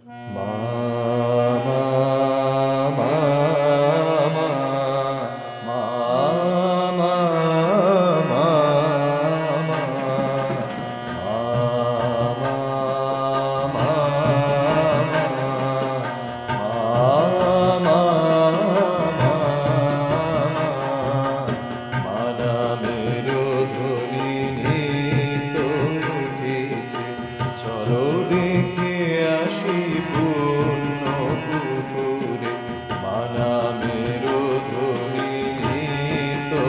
মা মা মা মা মা মা মা চলো দেখে আসি পূর্ণ পুকুরে মানামের ধ্বনি তো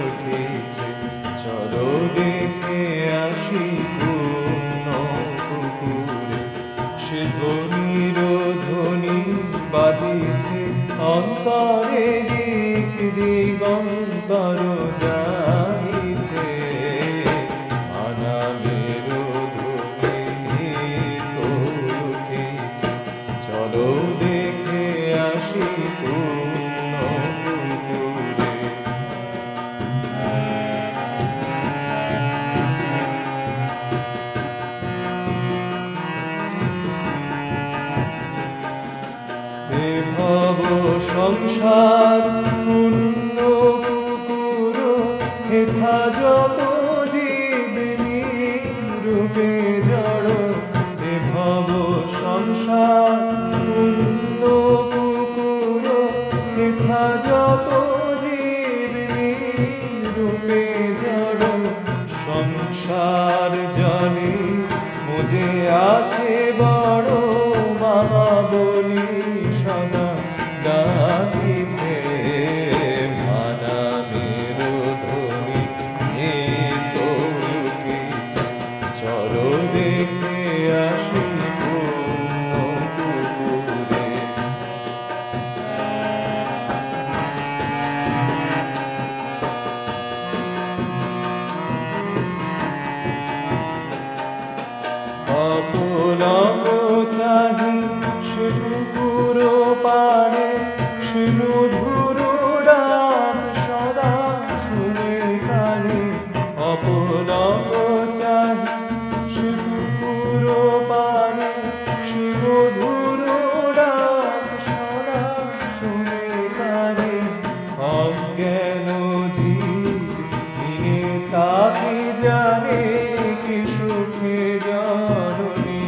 উঠেছে। চলো দেখে আসি পূর্ণ পুকুরে সে ধ্বনির ধ্বনি বাজিছে অন্তরে দিক দিগন্তর জানিছে। মানামের চলো দেখে আসি পূর্ণ পুকুরে। এ ভব সংসার পূর্ণ পুকুর হেথা যত জীব রূপে জড়। এ ভব সংসার পূর্ণ পুকুর হেথা যত জীব রূপে জড়। সংসার জলে মজে আছে বড় মামা বলি সদা ডাকিছে। মানামের ধ্বনি তো উঠেছে। চলো দেখে আসি পূর্ণ পুকুরে। অপলক চাহি সে পুকুর পাড়ে সে মধুর ডাক সদা শুনে কানে। অপলক চাহি সে পুকুর পাড়ে সে মধুর ডাক সদা শুনে কানে। অজ্ঞান জীব দিনে তাকে জানে কি সুখে জননী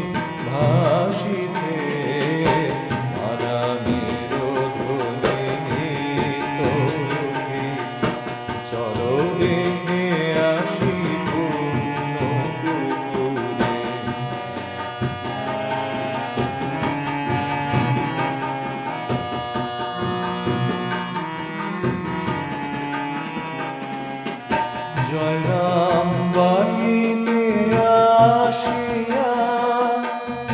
ভাসিছে। মানামের ধ্বনি তো উঠেছে। চলো দেখে আসি পূর্ণ পুকুরে। জয়রাম বাড়িতে আসিয়া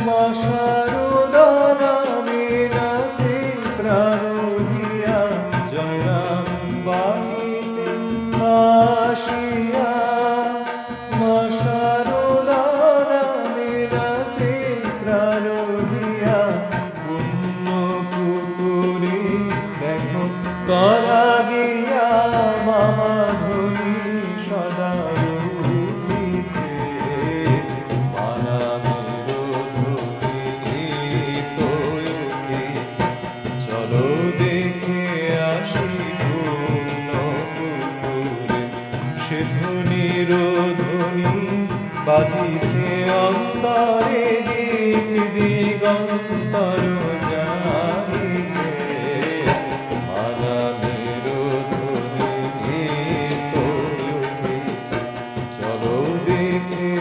মা শারদা নামে নাচে প্রাণ দিয়া। জয়রাম বাড়িতে আসিয়া মা শারদা নামে নাচে প্রাণ দিয়া। পূর্ণ পুকুরে দেখো করা গিয়া মামা ধ্বনি সদা উঠিছে। মানামের ধ্বনি তো উঠেছে। চলো দেখে আসি পূর্ণ পুকুরে। সে ধ্বনির ধ্বনি বাজিছে অন্তরে দিক দিগন্তর জানিছে। মানামের ধ্বনি তো উঠেছে। চলো দেখে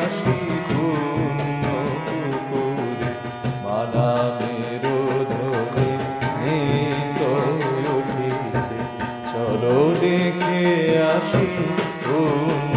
আসি পূর্ণ পুকুরে। মানামের ধ্বনি তো উঠেছে। চলো দেখে আসি পূর্ণ